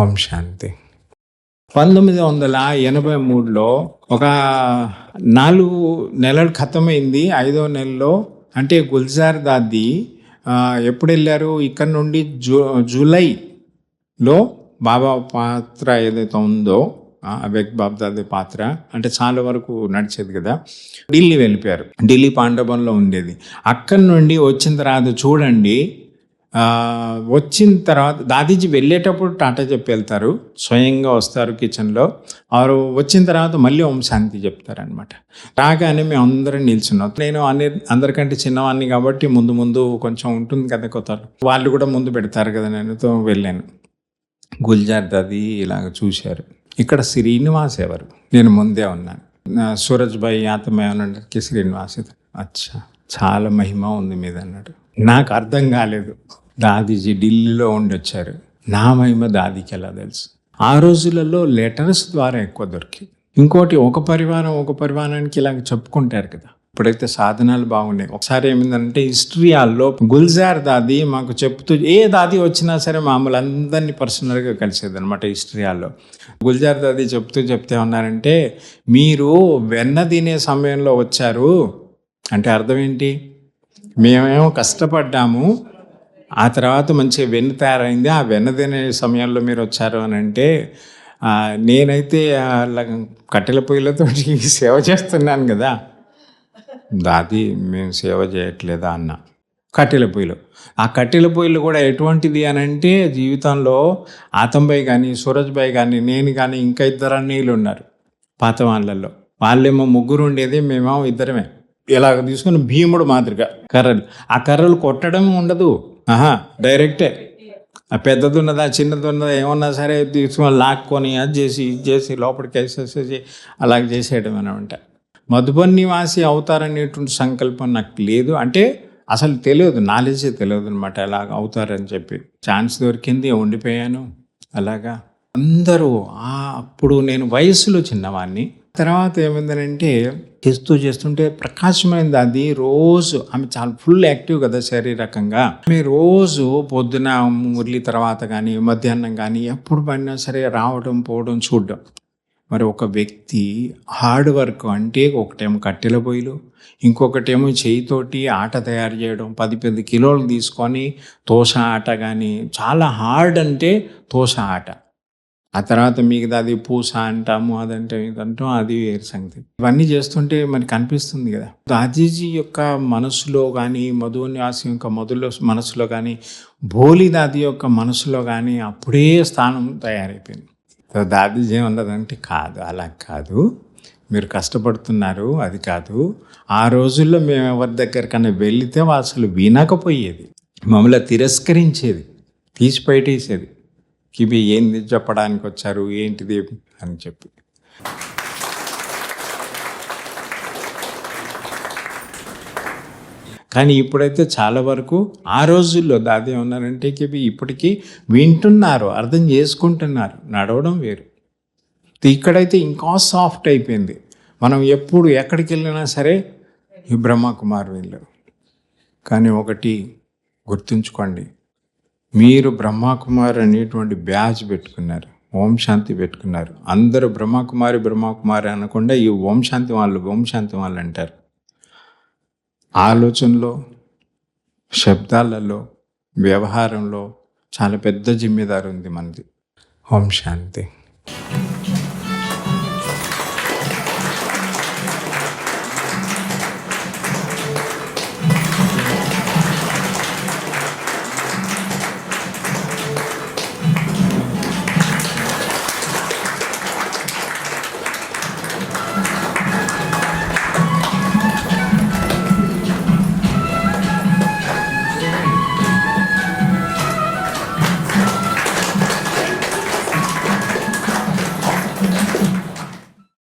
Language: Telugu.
ఓం శాంతి. 1983లో ఒక 4 నెలలు ఖతమైంది. 5వ నెలలో అంటే గుల్జార్ దాది ఎప్పుడు వెళ్ళారు ఇక్కడ నుండి జూలైలో బాబా పాత్ర ఏదైతే ఉందో అవెక్ బాబ్దాది పాత్ర అంటే చాలా వరకు నడిచేది కదా, ఢిల్లీ వెళ్ళిపోయారు. ఢిల్లీ పాండవంలో ఉండేది. అక్కడి నుండి వచ్చిన తర్వాత చూడండి, వచ్చిన తర్వాత దాదీజీ వెళ్ళేటప్పుడు టాటా చెప్పి వెళ్తారు, స్వయంగా వస్తారు కిచెన్లో. వారు వచ్చిన తర్వాత మళ్ళీ ఓం శాంతి చెప్తారనమాట. రాగానే మేము అందరం నిల్చున్నాం. నేను అందరికంటే చిన్నవాడిని కాబట్టి ముందు కొంచెం ఉంటుంది కదా కొత్త, వాళ్ళు కూడా ముందు పెడతారు కదా. నేనుతో వెళ్ళాను. గుల్జార్ దాది ఇలాగ చూశారు. ఇక్కడ శ్రీనివాస్ ఎవరు, నేను ముందే ఉన్నాను. సూరజ్ భాయ్ ఆత్మయానికి శ్రీనివాస్ అచ్చా చాలా మహిమ ఉంది మీద అన్నాడు. నాకు అర్థం కాలేదు. దాదీజీ ఢిల్లీలో ఉండొచ్చారు, నా మహిమ దాదీకి ఎలా తెలుసు? ఆ రోజులలో లెటర్స్ ద్వారా ఎక్కువ దొరికి. ఇంకోటి ఒక పరివారానికి ఇలాగ చెప్పుకుంటారు కదా. ఇప్పుడైతే సాధనాలు బాగున్నాయి. ఒకసారి ఏమిందంటే హిస్టరీయాల్లో గుల్జార్ దాది మాకు చెప్తూ, ఏ దాది వచ్చినా సరే మామూలు అందరినీ పర్సనల్గా కలిసేది అనమాట. హిస్టరీయాల్లో గుల్జార్ దాది చెప్తే ఉన్నారంటే, మీరు వెన్న తినే సమయంలో వచ్చారు అంటే అర్థం ఏంటి? మేమేమో కష్టపడ్డాము, ఆ తర్వాత మంచిగా వెన్న తయారైంది, ఆ వెన్న తినే సమయంలో మీరు వచ్చారు అని అంటే, నేనైతే కట్టెల పొయ్యిలతో సేవ చేస్తున్నాను కదా. దాది మేము సేవ చేయట్లేదా అన్న. కట్టెల పొయ్యిలు, ఆ కట్టెల పొయ్యిలు కూడా ఎటువంటిది అని అంటే, జీవితంలో ఆతంబాయి కానీ సూరజ్ భాయ్ కానీ నేను కానీ ఇంకా 2 అన్నయ్యలు ఉన్నారు పాత వాళ్ళల్లో. వాళ్ళేమో 3 ఉండేది, మేమేమో 2 ఇలాగ తీసుకుని భీముడు మాదిరిగా కర్రలు. ఆ కర్రలు కొట్టడం ఉండదు, డైరెక్టే. ఆ పెద్దది ఉన్నదా చిన్నది ఉన్నదా ఏమన్నా సరే తీసుకొని లాక్కొని అది చేసి ఇది చేసి లోపలికి వేసేసేసి అలాగ చేసేయడం అనమాట. మధుబన్ నివాసి అవుతారనేటువంటి సంకల్పం నాకు లేదు. అంటే అసలు తెలియదు, నాలెడ్జే తెలియదు అనమాట అలాగ అవుతారని చెప్పి. ఛాన్స్ దొరికింది, ఉండిపోయాను అలాగా. అందరూ అప్పుడు నేను వయసులో చిన్నవాడిని. తర్వాత ఏమైందనంటే చేస్తుంటే ప్రకాశమైంది అది. రోజు ఆమె చాలా ఫుల్ యాక్టివ్ కదా శారీరకంగా. ఆమె రోజు పొద్దున మురళి తర్వాత కానీ మధ్యాహ్నం కానీ ఎప్పుడు పడినా సరే రావడం పోవడం చూడడం. మరి ఒక వ్యక్తి హార్డ్ వర్క్ అంటే, ఒకటేమో కట్టెల పొయ్యిలు, ఇంకొకటేమో చేయితోటి ఆట తయారు చేయడం, 10 కిలోలు తీసుకొని తోస ఆట కానీ, చాలా హార్డ్ అంటే తోస ఆట. ఆ తర్వాత మిగతా అది పూస అంటాము, అదంటే ఇదంటాం, అది వేరు సంగతి. ఇవన్నీ చేస్తుంటే మనకి అనిపిస్తుంది కదా, దాదీజీ యొక్క మనసులో కానీ, మధునివాసి యొక్క మనసులో కానీ, భోలి దాది యొక్క మనసులో కానీ అప్పుడే స్థానం తయారైపోయింది. దాదీజీ ఏమన్నదంటే, కాదు అలా కాదు, మీరు కష్టపడుతున్నారు అది కాదు. ఆ రోజుల్లో మేము ఎవరి దగ్గరికన్నా వెళితే అసలు వినకపోయేది, మమ్మల్ని తిరస్కరించేది, తీసి బయటేసేది. ఇవి ఏంది చెప్పడానికి వచ్చారు ఏంటిది అని చెప్పి. కానీ ఇప్పుడైతే చాలా వరకు ఆ రోజుల్లో దాది ఉన్నారంటే ఇవి ఇప్పటికీ వింటున్నారు, అర్థం చేసుకుంటున్నారు, నడవడం వేరు. ఇక్కడైతే ఇంకా సాఫ్ట్ అయిపోయింది. మనం ఎప్పుడు ఎక్కడికి వెళ్ళినా సరే ఈ బ్రహ్మకుమార్ వీళ్ళు. కానీ ఒకటి గుర్తుంచుకోండి, మీరు బ్రహ్మకుమార్ అనేటువంటి బ్యాచ్ పెట్టుకున్నారు, ఓం శాంతి పెట్టుకున్నారు. అందరూ బ్రహ్మకుమారి అనకుండా ఈ ఓం శాంతి వాళ్ళు అంటారు. ఆలోచనలో, శబ్దాలలో, వ్యవహారంలో చాలా పెద్ద జిమ్మేదారు ఉంది మనది. ఓం శాంతి.